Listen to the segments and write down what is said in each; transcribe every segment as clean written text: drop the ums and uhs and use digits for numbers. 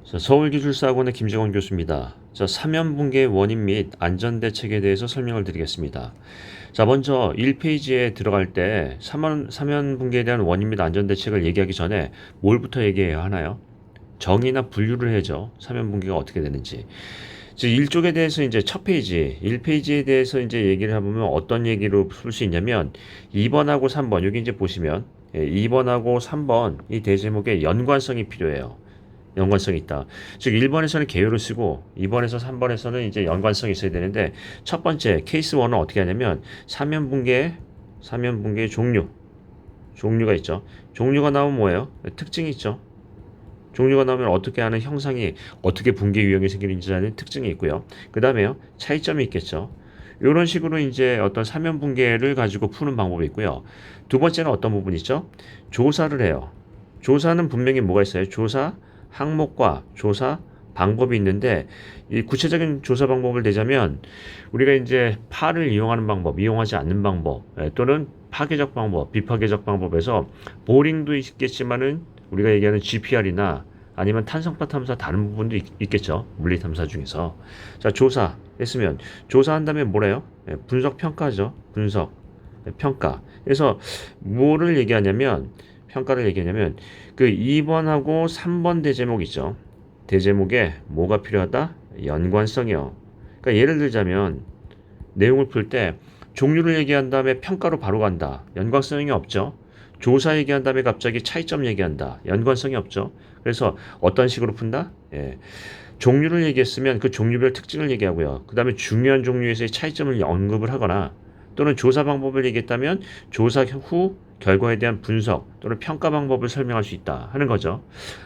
서울기술사학원의 김정원 교수입니다. 사면붕괴의 원인 및 안전대책에 대해서 설명을 드리겠습니다. 먼저 1페이지에 들어갈 때 사면붕괴에 대한 원인 및 안전대책을 얘기하기 전에 뭘부터 얘기해야 하나요? 정의나 분류를 해야죠. 사면붕괴가 어떻게 되는지. 즉 1쪽에 대해서 이제 첫 페이지, 1페이지에 대해서 이제 얘기를 해보면 어떤 얘기로 풀 수 있냐면 2번하고 3번, 여기 이제 보시면 2번하고 3번 이 대제목에 연관성이 필요해요. 연관성이 있다. 즉 1번에서는 개요를 쓰고 2번에서 3번에서는 이제 연관성이 있어야 되는데 첫 번째 케이스 1은 어떻게 하냐면 사면붕괴의 종류가 있죠. 종류가 나오면 뭐예요? 특징이 있죠. 종류가 나오면 어떻게 하는 형상이 어떻게 붕괴 유형이 생기는지라는 특징이 있고요. 그 다음에요. 차이점이 있겠죠. 이런 식으로 이제 어떤 사면 붕괴를 가지고 푸는 방법이 있고요. 두 번째는 어떤 부분이 있죠? 조사를 해요. 조사는 분명히 뭐가 있어요? 조사 항목과 조사 방법이 있는데 이 구체적인 조사 방법을 내자면 우리가 이제 파를 이용하는 방법, 이용하지 않는 방법 또는 파괴적 방법, 비파괴적 방법에서 보링도 있겠지만은 우리가 얘기하는 GPR이나 아니면 탄성파 탐사 다른 부분도 있겠죠. 물리 탐사 중에서. 조사 했으면 조사한 다음에 뭐래요? 분석 평가죠. 분석, 평가. 그래서 뭐를 얘기하냐면 평가를 얘기하냐면 그 2번하고 3번 대제목 있죠. 대제목에 뭐가 필요하다? 연관성이요. 그러니까 예를 들자면 내용을 풀 때 종류를 얘기한 다음에 평가로 바로 간다. 연관성이 없죠. 조사 얘기한 다음에 갑자기 차이점 얘기한다. 연관성이 없죠. 그래서 어떤 식으로 푼다? 종류를 얘기했으면 그 종류별 특징을 얘기하고요. 그 다음에 중요한 종류에서의 차이점을 언급을 하거나 또는 조사 방법을 얘기했다면 조사 후 결과에 대한 분석 또는 평가 방법을 설명할 수 있다 하는 거죠.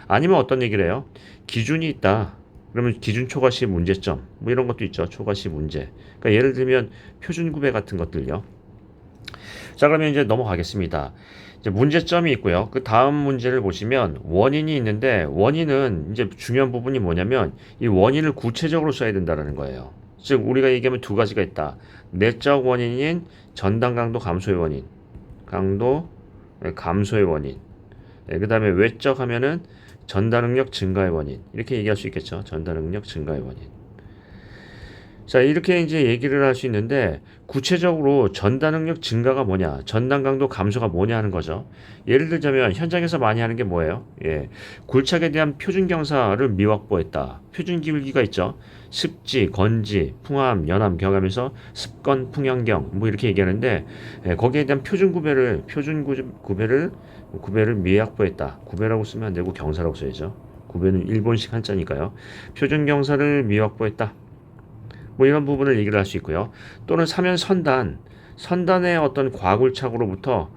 아니면 어떤 얘기를 해요? 기준이 있다. 그러면 기준 초과시 문제점 뭐 이런 것도 있죠. 초과시 문제. 그러니까 예를 들면 표준 구배 같은 것들요. 그러면 이제 넘어가겠습니다. 이제 문제점이 있고요. 그 다음 문제를 보시면 원인이 있는데 원인은 이제 중요한 부분이 뭐냐면 이 원인을 구체적으로 써야 된다는 거예요. 즉 우리가 얘기하면 두 가지가 있다. 내적 원인인 전단 강도 감소의 원인, 강도 감소의 원인. 그 다음에 외적 하면은 전달 능력 증가의 원인. 이렇게 얘기할 수 있겠죠. 전달 능력 증가의 원인. 이렇게 이제 얘기를 할 수 있는데 구체적으로 전달 능력 증가가 뭐냐, 전단 강도 감소가 뭐냐 하는 거죠. 예를 들자면 현장에서 많이 하는 게 뭐예요? 굴착에 대한 표준 경사를 미확보했다. 표준 기울기가 있죠. 습지, 건지, 풍암, 연암, 경암에서 습건, 풍향경 뭐 이렇게 얘기하는데 거기에 대한 구배를 미확보했다. 구배라고 쓰면 안 되고 경사라고 써야죠. 구배는 일본식 한자니까요. 표준 경사를 미확보했다. 뭐 이런 부분을 얘기를 할 수 있고요. 또는 사면 선단의 어떤 과굴착으로부터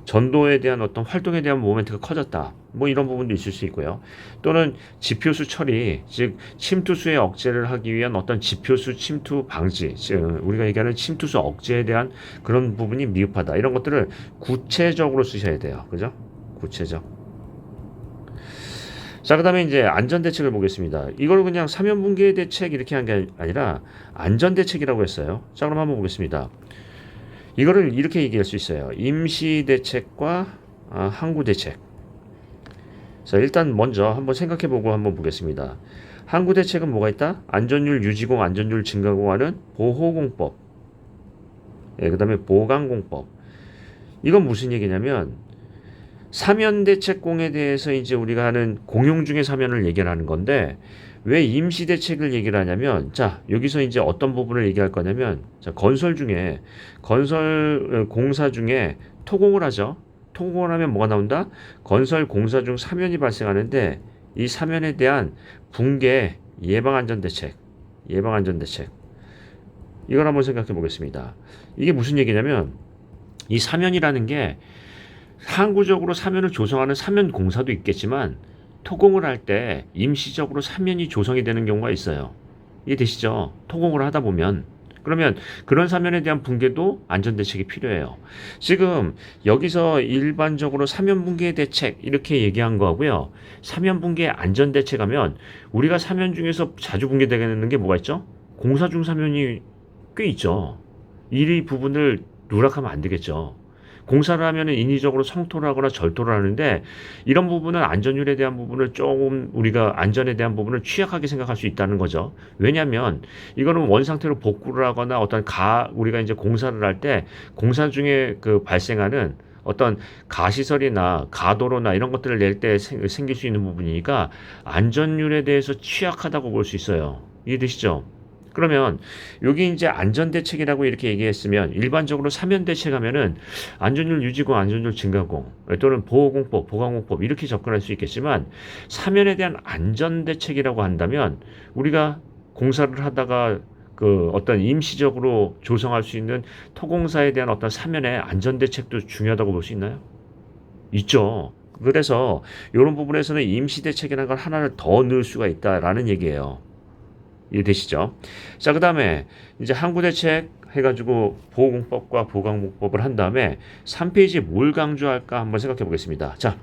전도에 대한 어떤 활동에 대한 모멘트가 커졌다. 뭐 이런 부분도 있을 수 있고요. 또는 지표수 처리, 즉 침투수의 억제를 하기 위한 어떤 지표수 침투 방지, 즉 우리가 얘기하는 침투수 억제에 대한 그런 부분이 미흡하다. 이런 것들을 구체적으로 쓰셔야 돼요. 그죠? 구체적. 그 다음에 이제 안전대책을 보겠습니다. 이걸 그냥 사면붕괴 대책 이렇게 한 게 아니라 안전대책이라고 했어요. 그럼 한번 보겠습니다. 이거를 이렇게 얘기할 수 있어요. 임시대책과 항구대책. 일단 먼저 한번 생각해보고 한번 보겠습니다. 항구대책은 뭐가 있다? 안전율 유지공, 안전율 증가공하는 보호공법. 그 다음에 보강공법. 이건 무슨 얘기냐면 사면대책공에 대해서 이제 우리가 하는 공용 중의 사면을 얘기를 하는 건데 왜 임시대책을 얘기를 하냐면 여기서 이제 어떤 부분을 얘기할 거냐면 건설 공사 중에 토공을 하죠. 토공을 하면 뭐가 나온다? 건설 공사 중 사면이 발생하는데 이 사면에 대한 붕괴 예방안전대책 이걸 한번 생각해 보겠습니다. 이게 무슨 얘기냐면 이 사면이라는 게 항구적으로 사면을 조성하는 사면 공사도 있겠지만 토공을 할 때 임시적으로 사면이 조성이 되는 경우가 있어요. 이해되시죠? 토공을 하다 보면 그러면 그런 사면에 대한 붕괴도 안전대책이 필요해요. 지금 여기서 일반적으로 사면 붕괴 대책 이렇게 얘기한 거고요. 사면 붕괴 안전대책 하면 우리가 사면 중에서 자주 붕괴되는 게 뭐가 있죠? 공사 중 사면이 꽤 있죠. 이 부분을 누락하면 안 되겠죠. 공사를 하면은 인위적으로 성토를 하거나 절도를 하는데 이런 부분은 안전율에 대한 부분을 조금 우리가 안전에 대한 부분을 취약하게 생각할 수 있다는 거죠. 왜냐하면 이거는 원상태로 복구를 하거나 어떤 우리가 이제 공사를 할 때 공사 중에 그 발생하는 어떤 가시설이나 가도로나 이런 것들을 낼 때 생길 수 있는 부분이니까 안전율에 대해서 취약하다고 볼 수 있어요. 이해되시죠? 그러면 여기 이제 안전대책이라고 이렇게 얘기했으면 일반적으로 사면대책하면은 안전율 유지공, 안전율 증가공 또는 보호공법, 보강공법 이렇게 접근할 수 있겠지만 사면에 대한 안전대책이라고 한다면 우리가 공사를 하다가 그 어떤 임시적으로 조성할 수 있는 토공사에 대한 어떤 사면의 안전대책도 중요하다고 볼 수 있나요? 있죠. 그래서 이런 부분에서는 임시대책이라는 걸 하나를 더 넣을 수가 있다라는 얘기예요. 이해되시죠? 자, 그 다음에 이제 항구대책 해가지고 보호공법과 보강공법을 한 다음에 3페이지 뭘 강조할까 한번 생각해 보겠습니다. 자,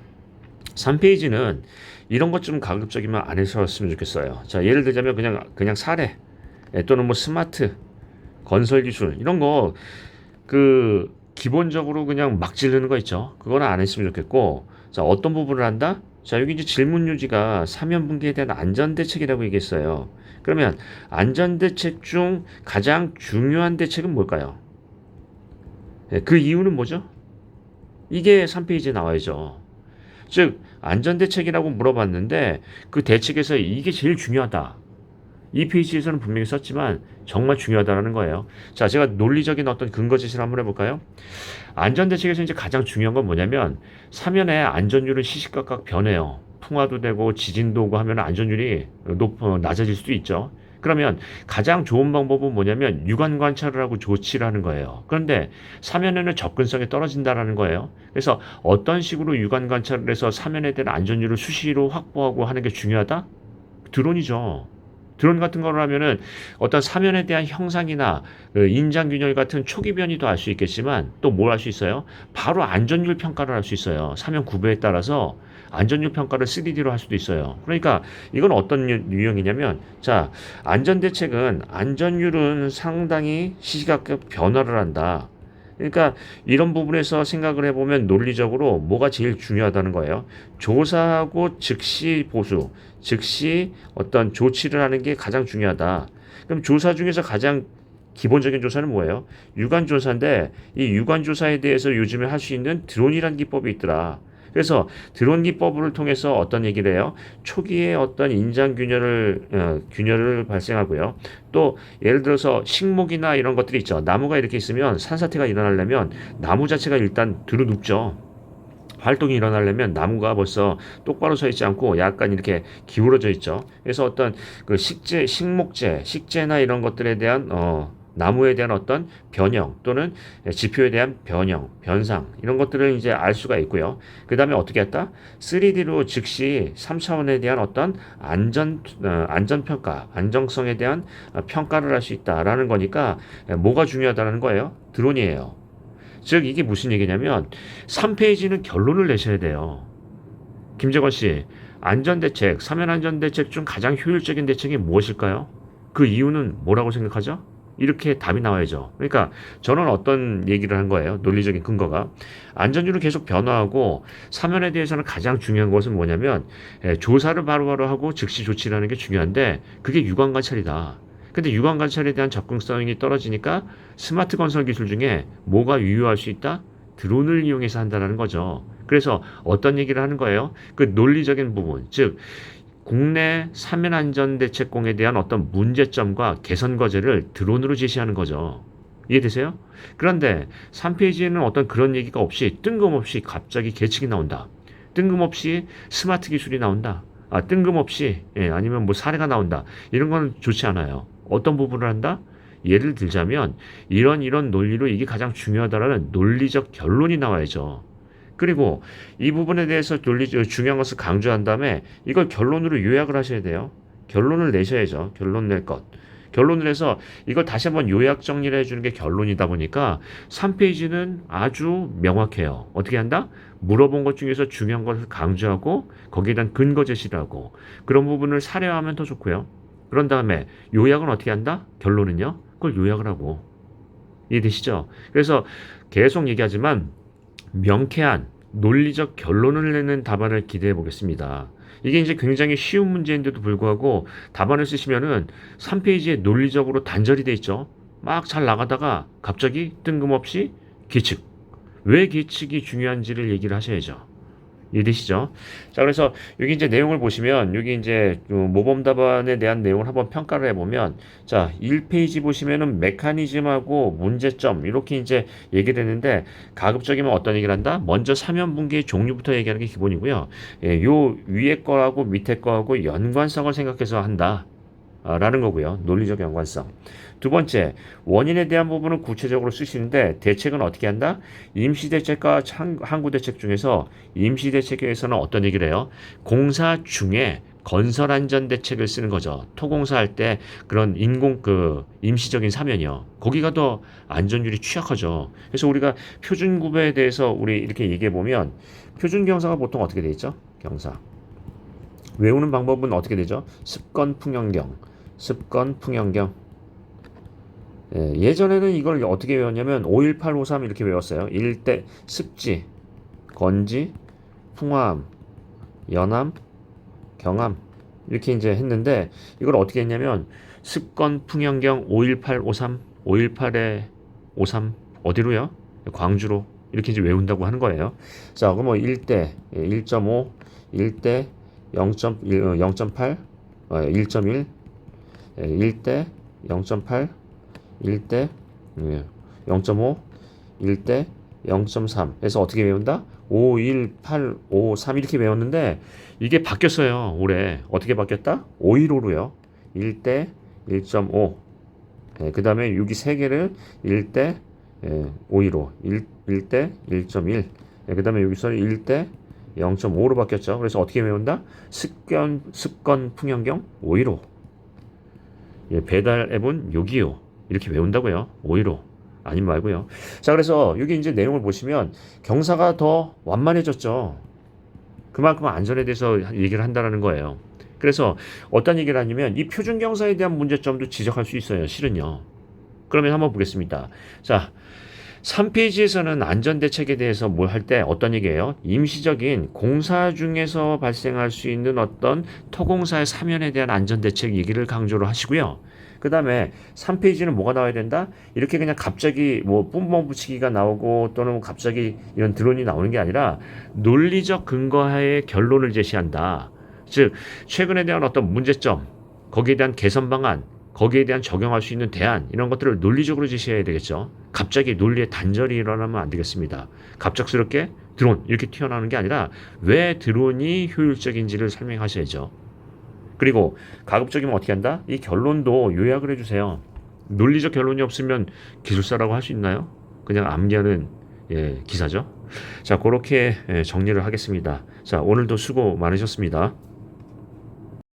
3페이지는 이런 것 좀 가급적이면 안 하셨으면 좋겠어요. 자, 예를 들자면 그냥 사례 또는 뭐 스마트 건설 기술 이런 거 그 기본적으로 그냥 막 지르는 거 있죠. 그거는 안 했으면 좋겠고, 자, 어떤 부분을 한다? 자, 여기 이제 질문 유지가 사면 붕괴에 대한 안전 대책이라고 얘기했어요. 그러면 안전 대책 중 가장 중요한 대책은 뭘까요? 그 이유는 뭐죠? 이게 3페이지에 나와야죠. 즉, 안전 대책이라고 물어봤는데 그 대책에서 이게 제일 중요하다. 이 페이지에서는 분명히 썼지만 정말 중요하다는 거예요. 자, 제가 논리적인 어떤 근거 제시를 한번 해볼까요? 안전대책에서 이제 가장 중요한 건 뭐냐면 사면의 안전율은 시시각각 변해요. 풍화도 되고 지진도 오고 하면 안전율이 낮아질 수도 있죠. 그러면 가장 좋은 방법은 뭐냐면 유관 관찰을 하고 조치를 하는 거예요. 그런데 사면에는 접근성이 떨어진다라는 거예요. 그래서 어떤 식으로 유관 관찰을 해서 사면에 대한 안전율을 수시로 확보하고 하는 게 중요하다? 드론이죠. 드론 같은 거를 하면은 어떤 사면에 대한 형상이나 인장균열 같은 초기 변이도 알 수 있겠지만 또 뭘 할 수 있어요? 바로 안전율 평가를 할 수 있어요. 사면 구배에 따라서 안전율 평가를 3D로 할 수도 있어요. 그러니까 이건 어떤 유형이냐면 자, 안전대책은 안전율은 상당히 시시각각 변화를 한다. 그러니까 이런 부분에서 생각을 해보면 논리적으로 뭐가 제일 중요하다는 거예요. 조사하고 즉시 보수, 즉시 어떤 조치를 하는 게 가장 중요하다. 그럼 조사 중에서 가장 기본적인 조사는 뭐예요? 유관조사인데 이 유관조사에 대해서 요즘에 할 수 있는 드론이라는 기법이 있더라. 그래서 드론 기법을 통해서 어떤 얘기를 해요? 초기에 어떤 균열을 발생하고요. 또 예를 들어서 식목이나 이런 것들이 있죠. 나무가 이렇게 있으면 산사태가 일어나려면 나무 자체가 일단 들어눕죠. 활동이 일어나려면 나무가 벌써 똑바로 서 있지 않고 약간 이렇게 기울어져 있죠. 그래서 어떤 그 식재나 이런 것들에 대한 나무에 대한 어떤 변형 또는 지표에 대한 변상 이런 것들을 이제 알 수가 있고요. 그 다음에 어떻게 했다? 3D로 즉시 3차원에 대한 어떤 안전평가, 안정성에 대한 평가를 할 수 있다라는 거니까 뭐가 중요하다는 거예요? 드론이에요. 즉 이게 무슨 얘기냐면 3페이지는 결론을 내셔야 돼요. 김재건 씨, 안전대책, 사면안전대책 중 가장 효율적인 대책이 무엇일까요? 그 이유는 뭐라고 생각하죠? 이렇게 답이 나와야죠. 그러니까 저는 어떤 얘기를 한 거예요. 논리적인 근거가. 안전율은 계속 변화하고 사면에 대해서는 가장 중요한 것은 뭐냐면 조사를 바로바로 하고 즉시 조치를 하는 게 중요한데 그게 유관 관찰이다. 근데 유관 관찰에 대한 접근성이 떨어지니까 스마트 건설 기술 중에 뭐가 유효할 수 있다? 드론을 이용해서 한다는 거죠. 그래서 어떤 얘기를 하는 거예요? 그 논리적인 부분, 즉 국내 사면안전대책공에 대한 어떤 문제점과 개선 과제를 드론으로 제시하는 거죠. 이해되세요? 그런데 3페이지에는 어떤 그런 얘기가 없이 뜬금없이 갑자기 계측이 나온다. 뜬금없이 스마트 기술이 나온다. 뜬금없이 아니면 뭐 사례가 나온다. 이런 건 좋지 않아요. 어떤 부분을 한다? 예를 들자면 이런 논리로 이게 가장 중요하다라는 논리적 결론이 나와야죠. 그리고 이 부분에 대해서 중요한 것을 강조한 다음에 이걸 결론으로 요약을 하셔야 돼요. 결론을 내셔야죠. 결론 낼 것. 결론을 해서 이걸 다시 한번 요약 정리를 해주는 게 결론이다 보니까 3페이지는 아주 명확해요. 어떻게 한다? 물어본 것 중에서 중요한 것을 강조하고 거기에 대한 근거 제시를 하고 그런 부분을 사례화하면 더 좋고요. 그런 다음에 요약은 어떻게 한다? 결론은요? 그걸 요약을 하고. 이해되시죠? 그래서 계속 얘기하지만 명쾌한 논리적 결론을 내는 답안을 기대해 보겠습니다. 이게 이제 굉장히 쉬운 문제인데도 불구하고 답안을 쓰시면은 3페이지에 논리적으로 단절이 돼 있죠. 막 잘 나가다가 갑자기 뜬금없이 계측. 왜 계측이 중요한지를 얘기를 하셔야죠. 이해되시죠? 자, 그래서 여기 이제 내용을 보시면 여기 이제 모범 답안에 대한 내용을 한번 평가를 해보면 자, 1페이지 보시면은 메커니즘하고 문제점 이렇게 이제 얘기를 했는데 가급적이면 어떤 얘기를 한다? 먼저 사면분계의 종류부터 얘기하는 게 기본이고요. 예, 요 위에 거하고 밑에 거하고 연관성을 생각해서 한다. 라는 거고요. 논리적 연관성. 두 번째, 원인에 대한 부분은 구체적으로 쓰시는데 대책은 어떻게 한다? 임시대책과 항구대책 중에서 임시대책에서는 어떤 얘기를 해요? 공사 중에 건설안전대책을 쓰는 거죠. 토공사할 때 그런 임시적인 사면이요. 거기가 더 안전율이 취약하죠. 그래서 우리가 표준구배에 대해서 우리 이렇게 얘기해 보면 표준경사가 보통 어떻게 돼 있죠? 경사. 외우는 방법은 어떻게 되죠? 습건 풍형경. 예전에는 이걸 어떻게 외웠냐면 51853 이렇게 외웠어요. 일대 습지, 건지, 풍화암, 연암, 경암 이렇게 이제 했는데 이걸 어떻게 했냐면 습건 풍형경 51853, 518에 53 어디로요? 광주로 이렇게 이제 외운다고 하는 거예요. 자, 그럼 뭐 1대 1.5, 1대 0.1, 0.8, 1.1 1대 0.8, 1대 0.5, 1대 0.3 해서 어떻게 외운다? 5, 1, 8, 5, 3 이렇게 외웠는데 이게 바뀌었어요. 올해 어떻게 바뀌었다? 515로요. 1대 1.5 그 다음에 여기 3개를 1대 515 1대 1.1 그 다음에 여기서 1대 0.5로 바뀌었죠. 그래서 어떻게 외운다? 습건 풍형경 515 배달 앱은 요기요. 이렇게 외운다고요. 515 아님 말고요. 자, 그래서 여기 이제 내용을 보시면 경사가 더 완만해졌죠. 그만큼 안전에 대해서 얘기를 한다는 거예요. 그래서 어떤 얘기를 하냐면 이 표준 경사에 대한 문제점도 지적할 수 있어요. 실은요. 그러면 한번 보겠습니다. 자, 3페이지에서는 안전대책에 대해서 뭘 할 때 어떤 얘기예요? 임시적인 공사 중에서 발생할 수 있는 어떤 토공사의 사면에 대한 안전대책 얘기를 강조를 하시고요. 그 다음에 3페이지는 뭐가 나와야 된다? 이렇게 그냥 갑자기 뭐 뿜뻥 붙이기가 나오고 또는 갑자기 이런 드론이 나오는 게 아니라 논리적 근거하에 결론을 제시한다. 즉, 최근에 대한 어떤 문제점, 거기에 대한 개선 방안, 거기에 대한 적용할 수 있는 대안 이런 것들을 논리적으로 제시해야 되겠죠. 갑자기 논리의 단절이 일어나면 안 되겠습니다. 갑작스럽게 드론 이렇게 튀어나오는 게 아니라 왜 드론이 효율적인지를 설명하셔야죠. 그리고 가급적이면 어떻게 한다? 이 결론도 요약을 해주세요. 논리적 결론이 없으면 기술사라고 할 수 있나요? 그냥 암기하는 기사죠. 자, 그렇게 정리를 하겠습니다. 자, 오늘도 수고 많으셨습니다.